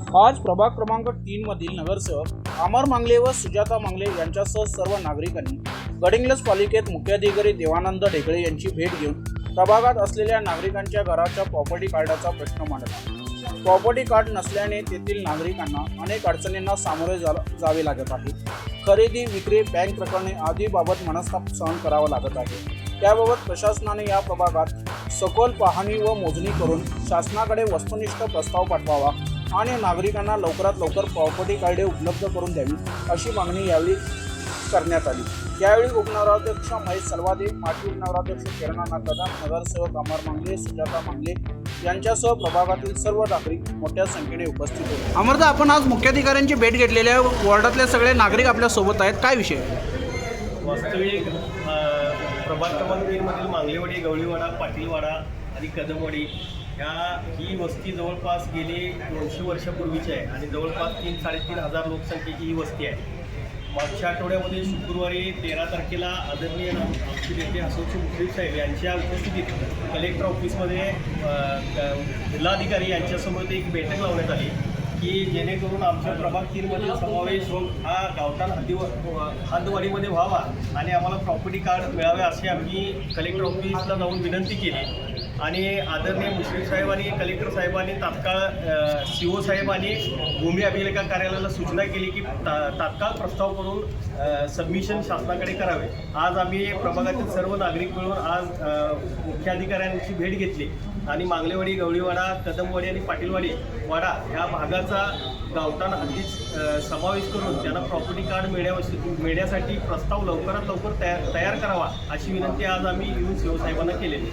आज प्रभाग क्रमांक 3 मधील नगरसेवक अमर मांगले व सुजाता मांगले यांच्यासह सर्व नागरिकांनी गडिंग्लज पालिकेत मुख्याधिकारी देवानंद ढेकळे यांची भेट घेऊन प्रभागात असलेल्या नागरिकांच्या घराच्या प्रॉपर्टी कार्डाचा प्रश्न मांडला। प्रॉपर्टी कार्ड नसल्याने तेथील नागरिकांना अनेक अडचणींना सामोरे जावे लागत आहे। खरेदी विक्री बँक प्रकरणे आदी बाबत मनस्ताप सहन करावा लागत आहे। त्याबाबत प्रशासनाने या प्रभागात सखोल पाहणी व मोजणी करून शासनाकडे वस्तुनिष्ठ प्रस्ताव पाठवावा आणि नागरिकांना लवकरात लवकर प्रॉपर्टी कार्डे उपलब्ध करून द्यावी अशी मागणी यावेळी करण्यात आली। यावेळी उपनगराध्यक्ष महेश सलवादे, माजी उपनगराध्यक्ष किरणा कदम, नगरसेवक अमर मांगले, सुजाता मांगले यांच्यासह प्रभागातील सर्व नागरिक मोठ्या संख्येने उपस्थित होते। अमरदा, आपण आज मुख्याधिकाऱ्यांची भेट घेतलेली आहे। वॉर्डातले सगळे नागरिक आपल्या सोबत आहेत, काय विषय? वास्तविक प्रभाग क्रमांक 3 मधील मांगलेवाडी, गवळीवाडा, पाटीलवाडा आणि कदमवाडी ही वस्ती जवळपास गेली 200 वर्षापूर्वीची आहे आणि जवळपास 3-3.5 हजार लोकसंख्येची ही वस्ती आहे। मागच्या आठवड्यामध्ये शुक्रवारी 13 तारखेला आदरणीय आमचे नेते हसनसिंग मुश्रीफ साहेब यांच्या उपस्थितीत कलेक्टर ऑफिसमध्ये जिल्हाधिकारी यांच्यासमोर एक बैठक लावण्यात आली की जेणेकरून आमच्या प्रभाग 3 मधील समावेश होऊन हा गावठाण हद्दवाढीमध्ये व्हावा आणि आम्हाला प्रॉपर्टी कार्ड मिळावे अशी आम्ही कलेक्टर ऑफिसला जाऊन विनंती केली आणि आदरणीय मुश्रीफ साहेब आणि कलेक्टर साहेबांनी तात्काळ CO साहेबांनी भूमी अभिलेखा कार्यालयाला सूचना केली की तात्काळ प्रस्ताव करून सबमिशन शासनाकडे करावे। आज आम्ही प्रभागातील सर्व नागरिक मिळून आज मुख्याधिकाऱ्यांची भेट घेतली आणि मांगलेवाडी, गवळीवाडा, कदमवाडी आणि पाटीलवाडी वाडा ह्या भागाचा गावठाण हद्दीत समावेश करून त्यांना प्रॉपर्टी कार्ड मिळण्यासाठी प्रस्ताव लवकरात लवकर तयार करावा अशी विनंती आज आम्ही येऊन CO साहेबांना केलेली।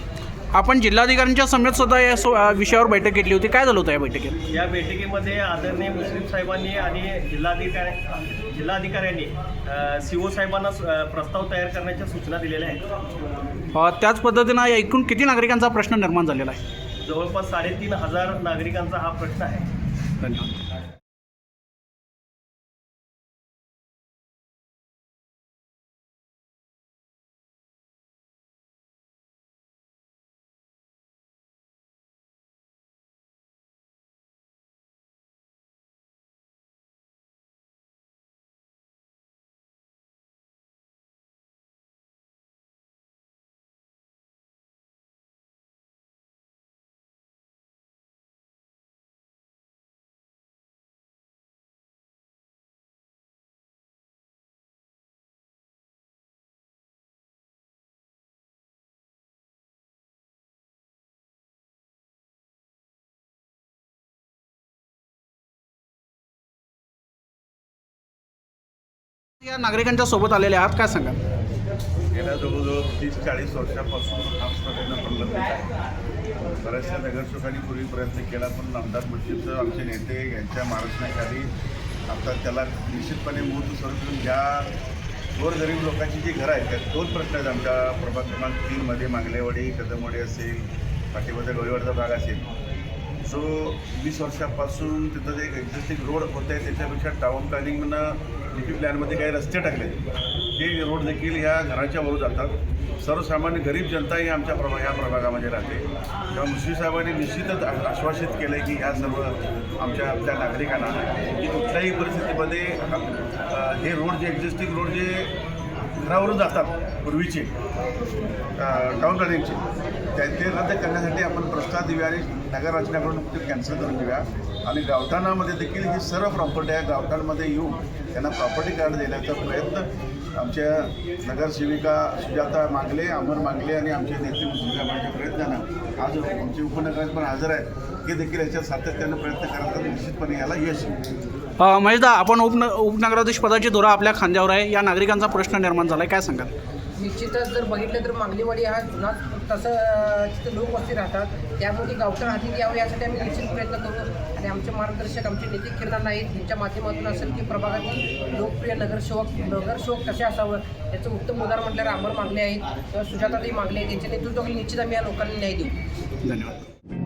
आपण जिल्हाधिकाऱ्यांच्या समेत सुद्धा या विषयावर बैठक घेतली होती, काय झालं होतं या बैठकीत? या बैठकीमध्ये आदरणीय मुश्रीफ साहेबांनी आणि जिल्हाधिकाऱ्यांनी CO साहेबांना प्रस्ताव तयार करण्याच्या सूचना दिलेल्या आहेत। त्याच पद्धतीनं एकूण किती नागरिकांचा प्रश्न निर्माण झालेला आहे? जवळपास 3,500 नागरिकांचा हा प्रश्न आहे। धन्यवाद। या नागरिकांच्या सोबत आलेले आहात, काय सांगा? गेल्या जवळजवळ 30-40 वर्षापासून हा प्रश्न प्रलंबित आहे। बऱ्याचशा नगरसेवकांनी पूर्वी प्रयत्न केला, पण आमदार मुश्रीफ आमचे नेते यांच्या मार्गदर्शनाखाली आता त्याला निश्चितपणे मूर्त स्वरूप ज्या गोरगरीब लोकांची जी घरं आहेत त्या 2 प्रश्न आहेत आमच्या प्रभाग क्रमांक 3 मध्ये, मांगलेवाडी, कदमवाडी असेल, पाटीमध्ये गवळीवाडीचा भाग असेल। जो 20 वर्षापासून तिथं जे एक्झिस्टिंग रोड होते त्याच्यापेक्षा टाउन प्लॅनिंगनं DP प्लॅनमध्ये काही रस्ते टाकले, हे रोड देखील ह्या घराच्या वर जातात। सर्वसामान्य गरीब जनता ही आमच्या ह्या प्रभागामध्ये राहते। तेव्हा मुश्रीफ साहेबांनी निश्चितच आश्वासित केलं आहे की ह्या सर्व आमच्या नागरिकांना की कुठल्याही परिस्थितीमध्ये हे रोड जे एक्झिस्टिंग रोड जे घरावरून जातात पूर्वीचे टाउन प्लॅनिंगचे ते रद्द करण्यासाठी आपण प्रस्ताव देऊया आणि नगर रचनेकडून ते कॅन्सल करून देऊया आणि गावठाणामध्ये देखील ही सर्व प्रॉपर्टी आहे गावठाणमध्ये येऊन त्यांना प्रॉपर्टी कार्ड देण्याचा प्रयत्न आमच्या नगरसेविका सुजाता मांगले, अमर मांगले आणि आमचे नेते मुश्रीफ साहेबांच्या प्रयत्नानं आज आमचे उपनगरात पण हजर आहेत हे देखील याच्यात सातत्यानं प्रयत्न करत निश्चितपणे याला यश येईल। महेशदा, आपण उपनगराध्यक्ष पदाची धोरा आपल्या खांद्यावर आहे, या नागरिकांचा प्रश्न निर्माण झाला आहे, काय सांगाल? निश्चितच जर बघितलं तर मांगलेवाडी हा जुना तसं तिथे लोकवस्ती राहतात, त्यामुळे गावठाण हाती यावं यासाठी आम्ही निश्चित प्रयत्न करू आणि आमचे मार्गदर्शक आमचे नेते किरणा नाईक यांच्या माध्यमातून असेल की प्रभागातील लोकप्रिय नगरसेवक कसे असावं याचं उत्तम उदाहरण म्हटल्यावर अमर मांगले आहेत किंवा सुजाताताई मांगले आहेत, त्यांच्या नेतृत्वाखाली निश्चित आम्ही या लोकांना न्याय देऊ। धन्यवाद।